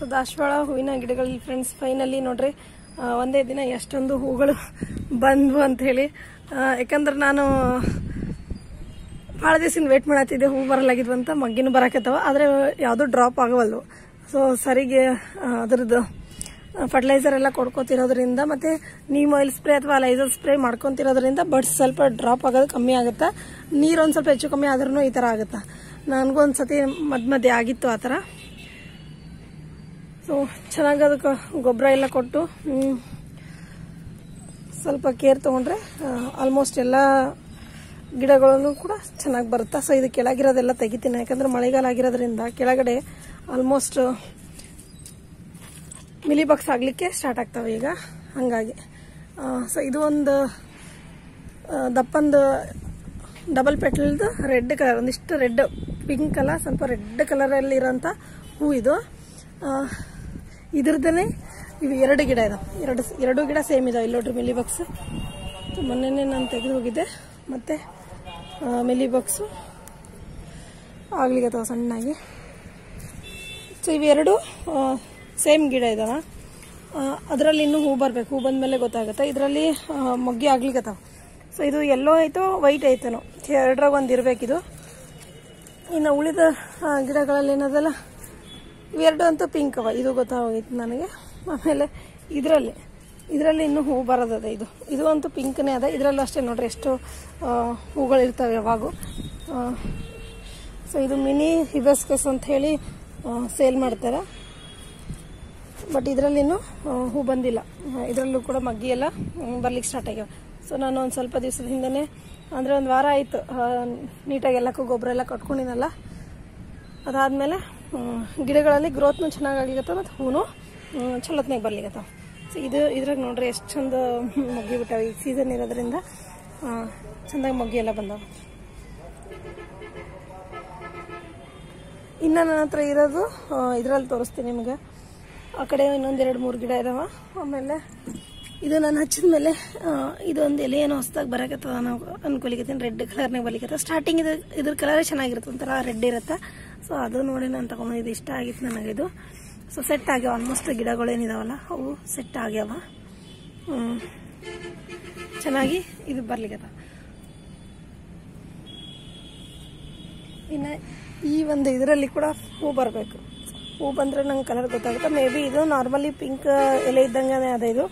So ದಾಸವಾಳ ಹೂವಿನ ಗಿಡಗಳಲ್ಲಿ ಫ್ರೆಂಡ್ಸ್ ಫೈನಲಿ ನೋಡ್ರಿ ಒಂದೇ ದಿನ ಎಷ್ಟೊಂದು ಹೂಗಳು ಬಂದ್ವು ಅಂತ ಹೇಳಿ. ಯಾಕಂದ್ರೆ ನಾನು ಭಾಳ ದಿವಸ ವೇಟ್ ಮಾಡತ್ತಿದ್ದೆ, ಹೂ ಬರಲಾಗಿದ್ವು ಅಂತ. ಮಗ್ಗಿನೂ ಬರಾಕತ್ತವ, ಆದರೆ ಯಾವುದೂ ಡ್ರಾಪ್ ಆಗವಲ್ವು. ಸೊ ಸರಿಗೆ ಅದ್ರದ್ದು ಫರ್ಟಿಲೈಸರ್ ಎಲ್ಲ ಕೊಡ್ಕೊತಿರೋದ್ರಿಂದ ಮತ್ತೆ ನೀಮ್ ಆಯಿಲ್ ಸ್ಪ್ರೇ ಅಥವಾ ಲೈಸರ್ ಸ್ಪ್ರೇ ಮಾಡ್ಕೊತಿರೋದ್ರಿಂದ ಬಡ್ಸ್ ಸ್ವಲ್ಪ ಡ್ರಾಪ್ ಆಗೋದು ಕಮ್ಮಿ ಆಗುತ್ತೆ. ನೀರು ಒಂದು ಸ್ವಲ್ಪ ಹೆಚ್ಚು ಕಮ್ಮಿ ಆದ್ರೂ ಈ ಥರ ಆಗುತ್ತೆ. ನನಗೂ ಒಂದು ಸತಿ ಮಧ್ಯೆ ಆಗಿತ್ತು ಆ ಥರ. ಸೊ ಚೆನ್ನಾಗಿ ಅದಕ್ಕೆ ಗೊಬ್ಬರ ಎಲ್ಲ ಕೊಟ್ಟು ಸ್ವಲ್ಪ ಕೇರ್ ತೊಗೊಂಡ್ರೆ ಆಲ್ಮೋಸ್ಟ್ ಎಲ್ಲ ಗಿಡಗಳನ್ನು ಕೂಡ ಚೆನ್ನಾಗಿ ಬರುತ್ತೆ. ಸೊ ಇದು ಕೆಳಗಿರೋದೆಲ್ಲ ತೆಗಿತೀನಿ, ಯಾಕಂದ್ರೆ ಮಳೆಗಾಲ ಆಗಿರೋದ್ರಿಂದ ಕೆಳಗಡೆ ಆಲ್ಮೋಸ್ಟ್ ಮಿಲಿ ಬಗ್ಸ್ ಆಗಲಿಕ್ಕೆ ಸ್ಟಾರ್ಟ್ ಆಗ್ತವೆ ಈಗ. ಹಾಗಾಗಿ ಸೊ ಇದು ಒಂದು ದಪ್ಪಂದು ಡಬಲ್ ಪೆಟಲ್ದು ರೆಡ್ ಕಲರ್, ಒಂದಿಷ್ಟು ರೆಡ್, ಪಿಂಕ್ ಅಲ್ಲ ಸ್ವಲ್ಪ ರೆಡ್ ಕಲರಲ್ಲಿ ಇರೋಂಥ ಹೂ ಇದು. ಇದ್ರದ್ದೇ ಇವು 2 ಗಿಡ ಇದಾವೆ, ಎರಡು ಗಿಡ ಸೇಮ್ ಇದಾವೆ. ಇಲ್ಲಿ ನೋಡ್ರಿ ಮಿಲಿ ಬಗ್ಸ್ ಮೊನ್ನೆ ನಾನು ತೆಗೆದು ಹೋಗಿದ್ದೆ. ಮತ್ತು ಮಿಲಿ ಬಗ್ಸು ಆಗ್ಲಿಕ್ಕೆ ಸಣ್ಣಾಗಿ. ಸೊ ಇವೆರಡು ಸೇಮ್ ಗಿಡ ಇದಾವೆ. ಅದರಲ್ಲಿ ಇನ್ನೂ ಹೂ ಬರಬೇಕು, ಹೂ ಬಂದಮೇಲೆ ಗೊತ್ತಾಗುತ್ತೆ. ಇದರಲ್ಲಿ ಮೊಗ್ಗಿ ಆಗ್ಲಿಕ್ಕತ್ತಾವ. ಸೊ ಇದು ಎಲ್ಲೋ ಆಯಿತು ವೈಟ್ ಆಯ್ತೇನೋ, ಎರಡರಾಗ ಒಂದು ಇರಬೇಕಿದು. ಇನ್ನು ಉಳಿದ ಗಿಡಗಳಲ್ಲಿ ಏನದಲ್ಲ ಇವೆರಡು ಅಂತೂ ಪಿಂಕ್ ಅವ, ಇದು ಗೊತ್ತಾಗೋಗಿತ್ತು ನನಗೆ. ಆಮೇಲೆ ಇದರಲ್ಲಿ ಇನ್ನೂ ಹೂ ಬರೋದದ. ಇದು ಅಂತೂ ಪಿಂಕ್ನೇ ಅದ. ಇದರಲ್ಲೂ ಅಷ್ಟೇ ನೋಡ್ರಿ ಎಷ್ಟು ಹೂಗಳಿರ್ತವೆ ಯಾವಾಗೂ. ಸೊ ಇದು ಮಿನಿ ಹಿಬಸ್ಕಸ್ ಅಂತ ಹೇಳಿ ಸೇಲ್ ಮಾಡ್ತಾರೆ. ಬಟ್ ಇದರಲ್ಲಿನೂ ಹೂ ಬಂದಿಲ್ಲ. ಇದರಲ್ಲೂ ಕೂಡ ಮಗ್ಗಿ ಎಲ್ಲ ಬರ್ಲಿಕ್ಕೆ ಸ್ಟಾರ್ಟ್ ಆಗ್ಯಾವ. ಸೊ ನಾನು ಒಂದು ಸ್ವಲ್ಪ ದಿವಸದ ಹಿಂದೆ, ಅಂದರೆ ಒಂದು ವಾರ ಆಯಿತು, ನೀಟಾಗಿ ಎಲ್ಲಕ್ಕೂ ಗೊಬ್ಬರ ಎಲ್ಲ ಕಟ್ಕೊಂಡಿನಲ್ಲ. ಅದಾದಮೇಲೆ ಗಿಡಗಳಲ್ಲಿ ಗ್ರೋತ್ನು ಚೆನ್ನಾಗಾಗ್ಲಿಕತ್ತ ಮತ್ತು ಹೂನು ಚಲೋತ್ನಾಗ ಬರ್ಲಿಕತ್ತಾವ. ಸೊ ಇದ್ರಾಗ ನೋಡ್ರಿ ಎಷ್ಟು ಚಂದ ಮೊಗ್ಗಿ ಬಿಟ್ಟಾವ. ಈಗ ಸೀಸನ್ ಇರೋದ್ರಿಂದ ಚೆಂದಾಗಿ ಮೊಗ್ಗಿ ಎಲ್ಲ ಬಂದಾವ. ಇನ್ನು ನನ್ನ ಹತ್ರ ಇರೋದು ಇದರಲ್ಲಿ ತೋರಿಸ್ತೀನಿ ನಿಮ್ಗೆ. ಆ ಕಡೆ ಇನ್ನೊಂದು 2-3 ಗಿಡ ಇದಾವ. ಆಮೇಲೆ ಇದು ನಾನು ಹಚ್ಚಿದ ಮೇಲೆ ಇದೊಂದು ಎಲೆ ಏನೋ ಹೊಸದಾಗಿ ಬರಕತ್ತದ ನಾವು ಅನ್ಕೊಲಿಕತ್ತೀನಿ. ರೆಡ್ ಕಲರ್ನಾಗ ಬರ್ಲಿಕತ್ತ. ಸ್ಟಾರ್ಟಿಂಗ್ ಇದ್ರ ಕಲರೇ ಚೆನ್ನಾಗಿರುತ್ತೆ, ಒಂಥರ ರೆಡ್ ಇರುತ್ತೆ. ಸೊ ಅದು ನೋಡಿ ನಾನು ತಗೊಂಡಿದ್ದು, ಇಷ್ಟ ಆಗಿತ್ತು ನನಗಿದು. ಸೊ ಸೆಟ್ ಆಗ್ಯಾವ ಆಲ್ಮೋಸ್ಟ್ ಗಿಡಗಳೇನಿದಾವಲ್ಲ ಅವು ಸೆಟ್ ಆಗ್ಯಾವ. ಚೆನ್ನಾಗಿ ಇದು ಬರ್ಲಿಕತ್ತ. ಇನ್ನು ಈ ಒಂದು ಇದರಲ್ಲಿ ಕೂಡ ಹೂ ಬರಬೇಕು. ಹೂ ಬಂದರೆ ನಂಗೆ ಕಲರ್ ಗೊತ್ತಾಗುತ್ತೆ. ಮೇ ಬಿ ಇದು ನಾರ್ಮಲಿ ಪಿಂಕ್ ಎಲೆ ಇದ್ದಂಗೆ ಅದೇ, ಇದು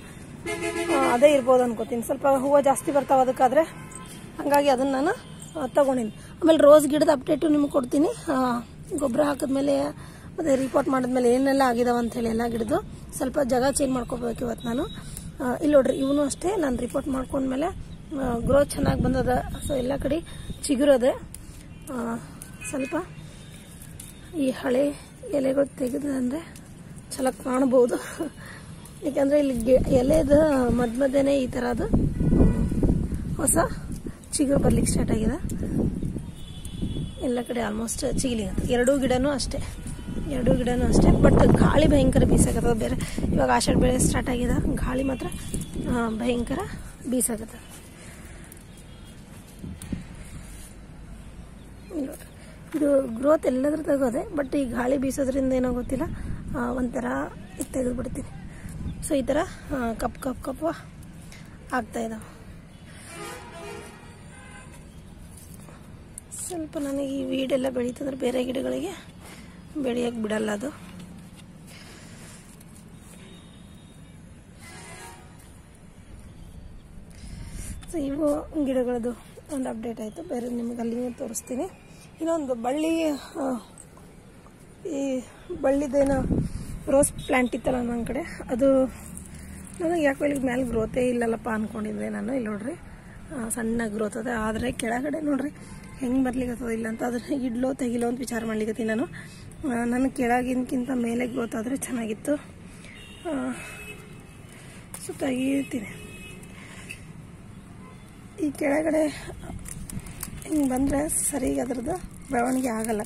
ಅದೇ ಇರ್ಬೋದು ಅನ್ಕೋತೀನಿ. ಸ್ವಲ್ಪ ಹೂವು ಜಾಸ್ತಿ ಬರ್ತಾವೆ ಅದಕ್ಕಾದ್ರೆ, ಹಾಗಾಗಿ ಅದನ್ನು ನಾನು ತಗೊಂಡಿನಿ. ಆಮೇಲೆ ರೋಸ್ ಗಿಡದ ಅಪ್ಡೇಟು ನಿಮ್ಗೆ ಕೊಡ್ತೀನಿ. ಗೊಬ್ಬರ ಹಾಕಿದ್ಮೇಲೆ ಮತ್ತು ರಿಪೋರ್ಟ್ ಮಾಡಿದ್ಮೇಲೆ ಏನೆಲ್ಲ ಆಗಿದಾವೆ ಅಂಥೇಳಿ ಎಲ್ಲ ಗಿಡದು. ಸ್ವಲ್ಪ ಜಾಗ ಚೇಂಜ್ ಮಾಡ್ಕೋಬೇಕು ಇವತ್ತು ನಾನು. ಇಲ್ಲಿ ನೋಡ್ರಿ ಇವನು ಅಷ್ಟೇ ನಾನು ರಿಪೋರ್ಟ್ ಮಾಡ್ಕೊಂಡ್ಮೇಲೆ ಗ್ರೋತ್ ಚೆನ್ನಾಗಿ ಬಂದದ. ಸೊ ಎಲ್ಲ ಕಡೆ ಚಿಗುರದೆ. ಸ್ವಲ್ಪ ಈ ಹಳೆ ಎಲೆಗಳು ತೆಗೆದಂದರೆ ಚಲೋ ಕಾಣ್ಬೋದು. ಯಾಕಂದರೆ ಇಲ್ಲಿ ಎಲೆದು ಮಧ್ಯನೇ ಈ ಥರದ್ದು ಹೊಸ ಚಿಗುರು ಬರ್ಲಿಕ್ಕೆ ಸ್ಟಾರ್ಟ್ ಆಗಿದೆ. ಎಲ್ಲ ಕಡೆ ಆಲ್ಮೋಸ್ಟ್ ಚಿಗಿಲಿಗತ್ತೆ. ಎರಡೂ ಗಿಡನೂ ಅಷ್ಟೇ. ಬಟ್ ಗಾಳಿ ಭಯಂಕರ ಬೀಸಾಕತ್ತದ. ಬೇರೆ ಇವಾಗ ಆಷಾಢ ಬೆಳೆ ಸ್ಟಾರ್ಟ್ ಆಗಿದೆ, ಗಾಳಿ ಮಾತ್ರ ಭಯಂಕರ ಬೀಸಾಕತ್ತದ. ಇದು ಗ್ರೋತ್ ಎಲ್ಲದ್ರ ತಗೋದೆ, ಬಟ್ ಈ ಗಾಳಿ ಬೀಸೋದ್ರಿಂದ ಏನೋ ಗೊತ್ತಿಲ್ಲ ಒಂಥರ ತೆಗೆದು ಬಿಡ್ತೀನಿ. ಸೊ ಈ ಥರ ಕಪ್ ಆಗ್ತಾ ಇದಾವೆ. ಸ್ವಲ್ಪ ನನಗೆ ಈ ವೀಡೆಲ್ಲ ಬೆಳೀತಂದ್ರೆ ಬೇರೆ ಗಿಡಗಳಿಗೆ ಬೆಳೆಯೋಕ್ಕೆ ಬಿಡಲ್ಲ ಅದು. ಸೊ ಇವು ಗಿಡಗಳದ್ದು ಒಂದು ಅಪ್ಡೇಟ್ ಆಯಿತು. ಬೇರೆ ನಿಮ್ಗೆ ಅಲ್ಲಿನೇ ತೋರಿಸ್ತೀನಿ. ಇನ್ನೊಂದು ಬಳ್ಳಿ, ಈ ಬಳ್ಳಿದೇನೋ ರೋಸ್ ಪ್ಲ್ಯಾಂಟ್ ಇತ್ತಲ್ಲ ನನ್ನ ಕಡೆ, ಅದು ನನಗೆ ಯಾಕೋ ಇಲ್ಲಿ ಮೇಲೆ ಗ್ರೋತೇ ಇಲ್ಲಲ್ಲಪ್ಪ ಅಂದ್ಕೊಂಡಿದ್ದೆ ನಾನು. ಇಲ್ಲಿ ನೋಡ್ರಿ ಸಣ್ಣ ಗ್ರೋತ್ ಅದ, ಆದರೆ ಕೆಳಗಡೆ ನೋಡ್ರಿ ಹೆಂಗೆ ಬರ್ಲಿಕ್ಕತ್ತದ ಇಲ್ಲ ಅಂತ. ಅದ್ರ ಇಡ್ಲೋ ತೆಗಿಲೋ ಅಂತ ವಿಚಾರ ಮಾಡ್ಲಿಕ್ಕತ್ತೀನಿ ನಾನು. ನನಗೆ ಕೆಳಗಿನಕ್ಕಿಂತ ಮೇಲೆ ಗ್ರೋತ್ ಆದರೆ ಚೆನ್ನಾಗಿತ್ತು. ಸೊ ತೆಗಿತೀನಿ. ಈ ಕೆಳಗಡೆ ಹಿಂಗೆ ಬಂದರೆ ಸರಿಗೆ ಅದ್ರದ್ದು ಬೆಳವಣಿಗೆ ಆಗಲ್ಲ,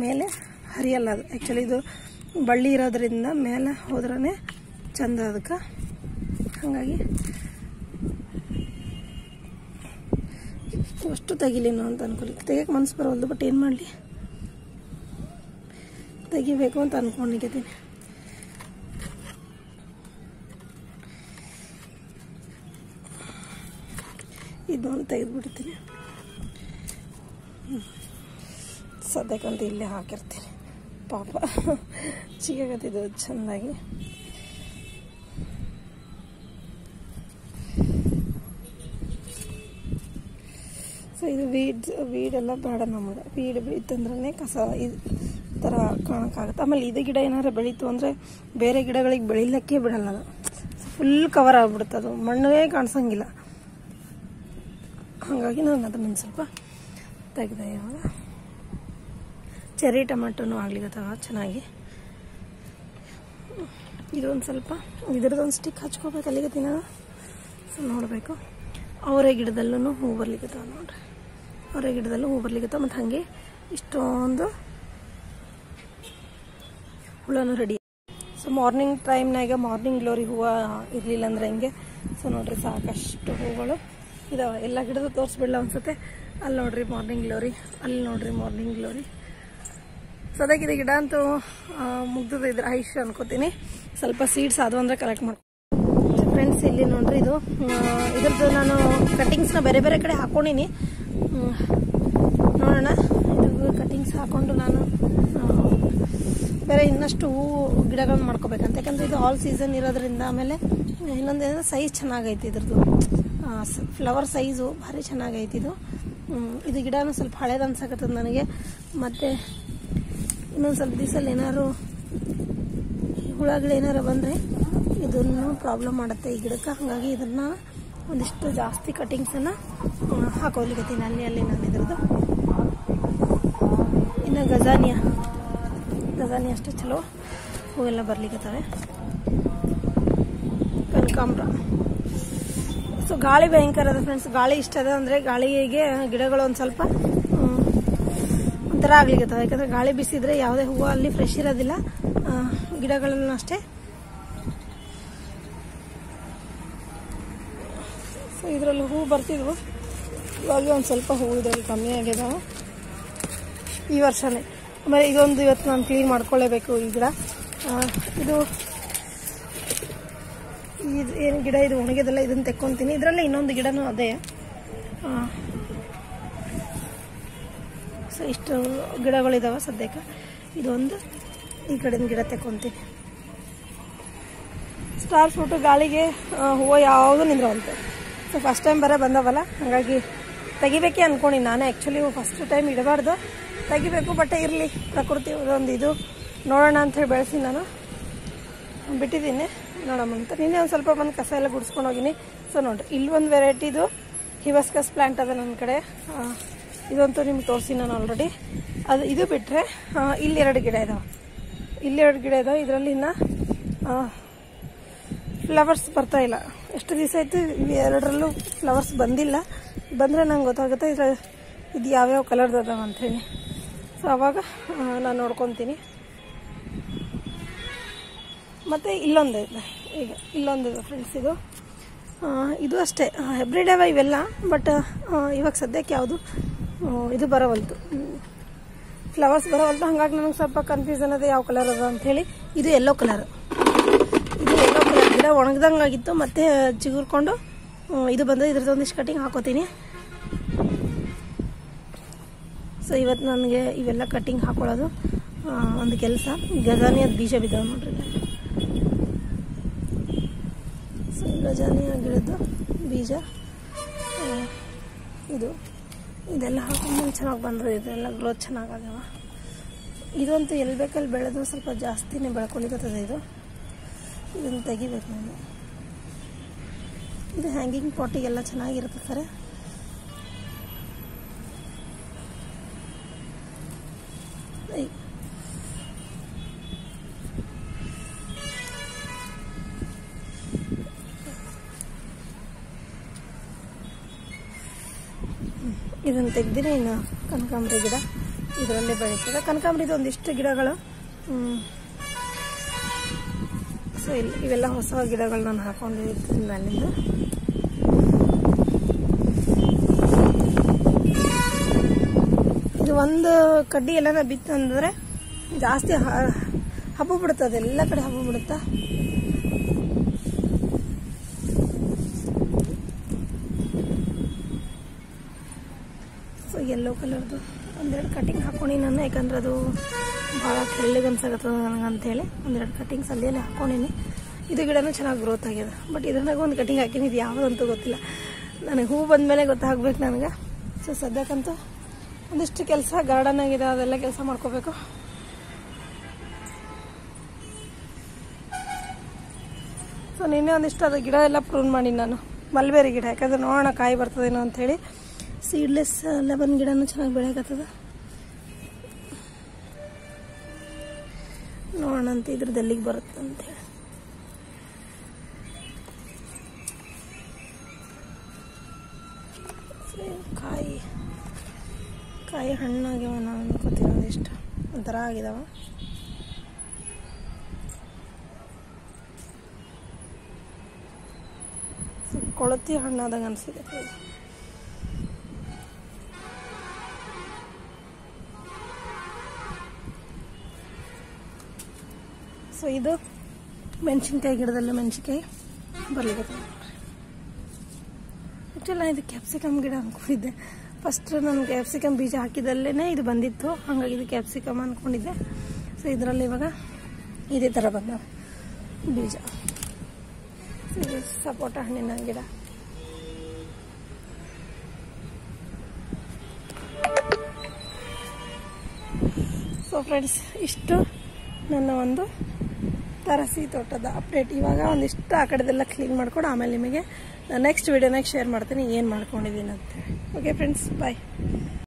ಮೇಲೆ ಹರಿಯಲ್ಲ ಅದು. ಆ್ಯಕ್ಚುಲಿ ಇದು ಬಳ್ಳಿ ಇರೋದ್ರಿಂದ ಮೇಲೆ ಹೋದ್ರೇ ಚಂದ ಅದಕ್ಕೆ. ಹಾಗಾಗಿ ಅಷ್ಟು ತೆಗಿಲೇನೋ ಅಂತ ಅನ್ಕೊಳ್ಳಿ. ತೆಗಿಯೋಕೆ ಮನಸ್ಸು ಬರೋಲ್ದು, ಬಟ್ ಏನು ಮಾಡಲಿ, ತೆಗಿಬೇಕು ಅಂತ ಅಂದ್ಕೊಂಡಿದ್ದೀನಿ. ಇದನ್ನು ತೆಗೆದುಬಿಡ್ತೀನಿ. ಸದ್ಯಕ್ಕಂತೂ ಇಲ್ಲೇ ಹಾಕಿರ್ತೀನಿ. ಪಾಪ ಚಿಕ್ಕಗತ್ತಿದ್ದು ಚೆಂದಾಗಿ. ಸೊ ಇದು ವೀಡೆಲ್ಲ ಬೇಡ ನಮಗೆ. ವೀಡ್ ಇತ್ತಂದ್ರೆ ಕಸ ಈ ಥರ ಕಾಣೋಕ್ಕಾಗುತ್ತೆ. ಆಮೇಲೆ ಇದು ಗಿಡ ಏನಾದ್ರು ಬೆಳೀತು ಅಂದರೆ ಬೇರೆ ಗಿಡಗಳಿಗೆ ಬೆಳಿಲಿಕ್ಕೆ ಬಿಡಲ್ಲ. ಅದು ಫುಲ್ ಕವರ್ ಆಗಿಬಿಡುತ್ತೆ, ಅದು ಮಣ್ಣೇ ಕಾಣಿಸೋಂಗಿಲ್ಲ. ಹಾಗಾಗಿ ನಾನು ಅದನ್ನು ಸ್ವಲ್ಪ ತೆಗೆದೆ. ಇವಾಗ ಚೆರಿ ಟೊಮೆಟೊನೂ ಆಗ್ಲಿಕ್ಕತ್ತವ ಚೆನ್ನಾಗಿ. ಇದೊಂದು ಸ್ವಲ್ಪ ಇದ್ರದ್ದೊಂದು ಸ್ಟಿಕ್ ಹಚ್ಕೋಬೇಕು ಅಲ್ಲಿಗತ್ತೀನಿ ನಾನು. ಸೊ ನೋಡಬೇಕು. ಅವರೇ ಗಿಡದಲ್ಲೂ ಹೂ ಬರ್ಲಿಕ್ಕತ್ತವ ನೋಡ್ರಿ. ಅವರೇ ಗಿಡದಲ್ಲೂ ಹೂ ಬರ್ಲಿಕ್ಕತ್ತವ. ಮತ್ತು ಹಾಗೆ ಇಷ್ಟೊಂದು ಹುಳನೂ ರೆಡಿ. ಸೊ ಮಾರ್ನಿಂಗ್ ಟೈಮ್ನಾಗ ಮಾರ್ನಿಂಗ್ ಗ್ಲೋರಿ ಹೂವು ಇರಲಿಲ್ಲ ಅಂದ್ರೆ ಹಿಂಗೆ. ಸೊ ನೋಡ್ರಿ ಸಾಕಷ್ಟು ಹೂಗಳು ಇದಾವೆ. ಎಲ್ಲ ಗಿಡದ ತೋರಿಸ್ಬಿಡಲ್ಲ ಅನ್ಸುತ್ತೆ. ಅಲ್ಲಿ ನೋಡ್ರಿ ಮಾರ್ನಿಂಗ್ ಗ್ಲೋರಿ, ಅಲ್ಲಿ ನೋಡ್ರಿ ಮಾರ್ನಿಂಗ್ ಗ್ಲೋರಿ. ಸೊ ಅದಾಗಿದೆ ಗಿಡ ಅಂತೂ ಮುಗ್ದದ. ಇದ್ರ ಐಶ್ ಅನ್ಕೋತೀನಿ. ಸ್ವಲ್ಪ ಸೀಡ್ಸ್ ಅದು ಅಂದರೆ ಕಲೆಕ್ಟ್ ಮಾಡ್ಕೊ ಫ್ರೆಂಡ್ಸ್. ಇಲ್ಲಿ ನೋಡ್ರಿ ಇದ್ರದ್ದು ನಾನು ಕಟ್ಟಿಂಗ್ಸ್ನ ಬೇರೆ ಬೇರೆ ಕಡೆ ಹಾಕೊಂಡಿನಿ. ನೋಡೋಣ, ಇದು ಕಟ್ಟಿಂಗ್ಸ್ ಹಾಕೊಂಡು ನಾನು ಬೇರೆ ಇನ್ನಷ್ಟು ಹೂವು ಗಿಡಗಳನ್ನ ಮಾಡ್ಕೋಬೇಕಂತ. ಯಾಕಂದರೆ ಇದು ಆಲ್ ಸೀಸನ್ ಇರೋದ್ರಿಂದ. ಆಮೇಲೆ ಇನ್ನೊಂದೇನಂದ್ರೆ ಸೈಜ್ ಚೆನ್ನಾಗೈತಿ ಇದ್ರದ್ದು. ಫ್ಲವರ್ ಸೈಜು ಭಾರಿ ಚೆನ್ನಾಗೈತಿ ಇದು. ಇದು ಗಿಡನೂ ಸ್ವಲ್ಪ ಹಳೇದು ಅನ್ಸಕತ್ತದ ನನಗೆ. ಮತ್ತು ಇನ್ನೊಂದು ಸ್ವಲ್ಪ ದಿವಸಲ್ಲಿ ಏನಾದ್ರು ಹುಳಗಳು ಏನಾರು ಬಂದರೆ ಇದನ್ನು ಪ್ರಾಬ್ಲಮ್ ಮಾಡುತ್ತೆ ಈ ಗಿಡಕ್ಕೆ. ಹಾಗಾಗಿ ಇದನ್ನು ಒಂದಿಷ್ಟು ಜಾಸ್ತಿ ಕಟ್ಟಿಂಗ್ಸನ್ನು ಹಾಕೋಲಿಕತ್ತೀನಿ ಅಲ್ಲಿ ನಾನು ಇದ್ರದ್ದು. ಇನ್ನು ಗಜಾನಿಯ ಅಷ್ಟು ಚಲೋ ಹೂವೆಲ್ಲ ಬರ್ಲಿಕ್ಕತ್ತವೆ. ಕನಕಾಂಬ್ರ. ಸೊ ಗಾಳಿ ಭಯಂಕರ ಅದ ಫ್ರೆಂಡ್ಸ್. ಗಾಳಿ ಇಷ್ಟ ಅದ ಅಂದರೆ ಗಾಳಿಗೆ ಗಿಡಗಳು ಒಂದು ಸ್ವಲ್ಪ ಒಂಥರ ಆಗ್ಲಿಕ್ಕತ್ತವೆ. ಯಾಕಂದರೆ ಗಾಳಿ ಬಿಸಿದ್ರೆ ಯಾವುದೇ ಹೂವು ಅಲ್ಲಿ ಫ್ರೆಶ್ ಇರೋದಿಲ್ಲ. ಗಿಡಗಳನ್ನು ಅಷ್ಟೇ. ಸೊ ಇದರಲ್ಲಿ ಹೂ ಬರ್ತಿದ್ವು. ಇವಾಗ ಒಂದು ಸ್ವಲ್ಪ ಹೂ ಇದರಲ್ಲಿ ಕಮ್ಮಿ ಆಗಿದಾವೆ ಈ ವರ್ಷನೇ. ಆಮೇಲೆ ಇದೊಂದು ಇವತ್ತು ನಾನು ಕ್ಲೀನ್ ಮಾಡ್ಕೊಳ್ಳೇಬೇಕು ಈ ಗಿಡ. ಇದು ಏನು ಗಿಡ ಇದು ಒಣಗಿದೆಲ್ಲ, ಇದನ್ನು ತೆಕ್ಕೊಂತೀನಿ. ಇದರಲ್ಲೇ ಇನ್ನೊಂದು ಗಿಡನೂ ಅದೇ. ಸೊ ಇಷ್ಟು ಗಿಡಗಳಿದಾವೆ ಸದ್ಯಕ್ಕೆ. ಇದೊಂದು ಈ ಕಡೆಯಿಂದ ಗಿಡ ತೆಕ್ಕೊಂತೀನಿ. ಸ್ಟಾರ್ ಫ್ರೂಟು ಗಾಳಿಗೆ ಹೂವು ಯಾವುದು ನಿಂದ್ರವಂತೆ. ಸೊ ಫಸ್ಟ್ ಟೈಮ್ ಬರೋ ಬಂದವಲ್ಲ, ಹಾಗಾಗಿ ತೆಗಿಬೇಕೆ ಅಂದ್ಕೊಂಡು ನಾನೇ. ಆ್ಯಕ್ಚುಲಿ ಫಸ್ಟ್ ಟೈಮ್ ಇಡಬಾರ್ದು, ತೆಗಿಬೇಕು. ಬಟ್ ಇರಲಿ, ಪ್ರಕೃತಿ ಒಂದು ಇದು ನೋಡೋಣ ಅಂಥೇಳಿ ಬೆಳೆಸಿ ನಾನು ಬಿಟ್ಟಿದ್ದೀನಿ. ನೋಡಮ್ಮ ಅಂತ ನಿನ್ನೆ ಒಂದು ಸ್ವಲ್ಪ ಬಂದು ಕಸ ಎಲ್ಲ ಗುಡಿಸ್ಕೊಂಡು ಹೋಗಿನಿ. ಸೊ ನೋಡಿರಿ, ಇಲ್ಲಿ ಒಂದು ವೆರೈಟಿದು ಹಿಬಸ್ಕಸ್ ಪ್ಲ್ಯಾಂಟ್ ಅದ ನನ್ನ ಕಡೆ. ಇದಂತೂ ನಿಮ್ಗೆ ತೋರಿಸಿ ನಾನು ಆಲ್ರೆಡಿ. ಇದು ಬಿಟ್ಟರೆ ಇಲ್ಲಿ 2 ಗಿಡ ಇದಾವೆ. ಇದರಲ್ಲಿ ಇನ್ನು ಫ್ಲವರ್ಸ್ ಬರ್ತಾ ಇಲ್ಲ. ಎಷ್ಟು ದಿವಸ ಆಯಿತು ಇವೆರಡರಲ್ಲೂ ಫ್ಲವರ್ಸ್ ಬಂದಿಲ್ಲ. ಬಂದರೆ ನಂಗೆ ಗೊತ್ತಾಗುತ್ತೆ ಇದು ಯಾವ್ಯಾವ ಕಲರ್ದು ಅದಾವ ಅಂಥೇಳಿ. ಸೊ ಆವಾಗ ನಾನು ನೋಡ್ಕೊತೀನಿ. ಮತ್ತು ಇಲ್ಲೊಂದಿದೆ, ಈಗ ಇಲ್ಲೊಂದಿದೆ ಫ್ರೆಂಡ್ಸ್. ಇದು ಅಷ್ಟೇ ಹೈಬ್ರಿಡ್ ಅವ ಇವೆಲ್ಲ. ಬಟ್ ಇವಾಗ ಸದ್ಯಕ್ಕೆ ಯಾವುದು ಇದು ಬರೋವಲ್ತು, ಫ್ಲವರ್ಸ್ ಬರೋವಲ್ತು. ಹಾಗಾಗಿ ನನಗೆ ಸ್ವಲ್ಪ ಕನ್ಫ್ಯೂಷನ್ ಅದೇ ಯಾವ ಕಲರ್ ಅದ ಅಂಥೇಳಿ. ಇದು ಯೆಲ್ಲೋ ಕಲರ್. ಗಿಡ ಒಣಗ್ದಂಗೆ ಆಗಿತ್ತು, ಮತ್ತೆ ಚಿಗುರ್ಕೊಂಡು ಇದು ಬಂದು ಇದ್ರದ್ದು ಒಂದಿಷ್ಟು ಕಟಿಂಗ್ ಹಾಕೋತೀನಿ. ಸೊ ಇವತ್ತು ನನಗೆ ಇವೆಲ್ಲ ಕಟ್ಟಿಂಗ್ ಹಾಕೊಳ್ಳೋದು ಒಂದು ಕೆಲಸ. ಗಜಾನಿಯದ ಬೀಜ ಬಿದ್ದಾವೆ ನೋಡ್ರಿ. ಸೊ ಗಜಾನಿಯ ಗಿಡದ್ದು ಬೀಜ ಇದೆಲ್ಲ ಹಾಕೊಂಡು ಚೆನ್ನಾಗಿ ಬಂದರೆ ಇದೆಲ್ಲ ಗ್ರೋತ್ ಚೆನ್ನಾಗಾಗ್ಯಾವ. ಇದಂತೂ ಎಲ್ಲಿ ಬೇಕಲ್ಲಿ ಬೆಳೆದು ಸ್ವಲ್ಪ ಜಾಸ್ತಿನೇ ಬೆಳ್ಕೊಳಿಕತ್ತದೆ. ಇದನ್ನು ತೆಗಿಬೇಕು ನಾನು. ಇದು ಹ್ಯಾಂಗಿಂಗ್ ಪಾಟಿಗೆಲ್ಲ ಚೆನ್ನಾಗಿರುತ್ತೆ ಸರ್. ಇದನ್ನು ತೆಗ್ದಿನಿ. ಇನ್ನು ಕನಕಾಂಬರಿ ಗಿಡ ಇದರಲ್ಲೇ ಬೆಳೀತದೆ. ಕನಕಾಂಬರಿದು ಒಂದಿಷ್ಟು ಗಿಡಗಳು. ಸೊ ಇವೆಲ್ಲ ಹೊಸ ಗಿಡಗಳು ನಾನು ಹಾಕೊಂಡಿರ್ತೀನಿ ಅಲ್ಲಿಂದ. ಇದು ಒಂದು ಕಡ್ಡಿ ಎಲ್ಲ ಬಿತ್ತಂದ್ರೆ ಜಾಸ್ತಿ ಹಬ್ಬ ಬಿಡುತ್ತದೆ, ಎಲ್ಲ ಕಡೆ ಹಬ್ಬ ಬಿಡುತ್ತಾ. ಯೆಲ್ಲೋ ಕಲರ್ದು ಒಂದೆರಡು ಕಟಿಂಗ್ ಹಾಕ್ಕೊಂಡು ನಾನು, ಯಾಕಂದ್ರೆ ಅದು ಭಾಳ ತೆಳ್ಳಗೆ ಅನ್ಸಾಗತ್ತದ ನನಗೆ ಅಂತೇಳಿ ಒಂದೆರಡು ಕಟಿಂಗ್ಸ್ ಅಲ್ಲಿ ಹಾಕ್ಕೊಂಡಿನಿ. ಇದು ಗಿಡನೂ ಚೆನ್ನಾಗಿ ಗ್ರೋತ್ ಆಗಿದೆ. ಬಟ್ ಇದ್ರಾಗ ಒಂದು ಕಟಿಂಗ್ ಹಾಕಿನಿ, ಇದು ಯಾವುದಂತೂ ಗೊತ್ತಿಲ್ಲ ನನಗೆ. ಹೂ ಬಂದಮೇಲೆ ಗೊತ್ತಾಗ್ಬೇಕು ನನಗೆ. ಸೊ ಸದ್ಯಕ್ಕಂತೂ ಒಂದಿಷ್ಟು ಕೆಲಸ ಗಾರ್ಡನ್ ಆಗಿದೆ, ಅದೆಲ್ಲ ಕೆಲಸ ಮಾಡ್ಕೋಬೇಕು. ಸೊ ನಿನ್ನೆ ಒಂದಿಷ್ಟು ಅದು ಗಿಡ ಎಲ್ಲ ಪ್ರೂನ್ ಮಾಡಿ ನಾನು, ಮಲ್ಬೇರಿ ಗಿಡ, ಯಾಕಂದ್ರೆ ನೋಡೋಣ ಕಾಯಿ ಬರ್ತದೇನೋ ಅಂಥೇಳಿ. ಸೀಡ್ಲೆಸ್ ಲೆಮನ್ ಗಿಡನೂ ಚೆನ್ನಾಗಿ ಬೆಳೆಯಕತ್ತದ. ನೋಡೋಣ ಅಂತ ಇದ್ರದ್ದು ಎಲ್ಲಿಗೆ ಬರುತ್ತೆ ಅಂತೇಳಿ. ಕಾಯಿ ಹಣ್ಣಾಗ್ಯಾವ, ನಾನು ಅನ್ಕೋತೀನಿ ಒಂದಿಷ್ಟು ಒಂಥರ ಆಗಿದಾವ. ಕೊಳತಿ ಹಣ್ಣಾದಂಗೆ ಅನಿಸಿದೆ. ಸೊ ಇದು ಮೆಣಸಿನ್ಕಾಯಿ ಗಿಡದಲ್ಲೂ ಮೆಣಸಿನ್ಕಾಯಿ ಬರ್ಲಿಕ್ಕೆ. ಆ್ಯಕ್ಚುಲಿ ಇದು ಕ್ಯಾಪ್ಸಿಕಮ್ ಗಿಡ ಅಂದ್ಕೊಂಡಿದ್ದೆ. ಫಸ್ಟ್ ನಾನು ಕ್ಯಾಪ್ಸಿಕಮ್ ಬೀಜ ಹಾಕಿದಲ್ಲೇ ಇದು ಬಂದಿತ್ತು, ಹಾಗಾಗಿ ಇದು ಕ್ಯಾಪ್ಸಿಕಮ್ ಅಂದ್ಕೊಂಡಿದ್ದೆ. ಸೊ ಇದರಲ್ಲಿ ಇವಾಗ ಇದೇ ಥರ ಬಂದ ಬೀಜ. ಇದು ಸಪೋಟ ಹಣ್ಣಿನ ಗಿಡ. ಸೊ ಫ್ರೆಂಡ್ಸ್, ಇಷ್ಟು ನನ್ನ ಒಂದು ತರಸಿ ತೋಟದ ಅಪ್ಡೇಟ್. ಇವಾಗ ಒಂದಿಷ್ಟು ಆ ಕಡೆದೆಲ್ಲ ಕ್ಲೀನ್ ಮಾಡ್ಕೊಂಡು ಆಮೇಲೆ ನಿಮಗೆ ನೆಕ್ಸ್ಟ್ ವಿಡಿಯೋನಾಗ ಶೇರ್ ಮಾಡ್ತೀನಿ ಏನು ಮಾಡ್ಕೊಂಡಿದ್ದೀನಿ ಅಂತ. ಓಕೆ ಫ್ರೆಂಡ್ಸ್, ಬಾಯ್.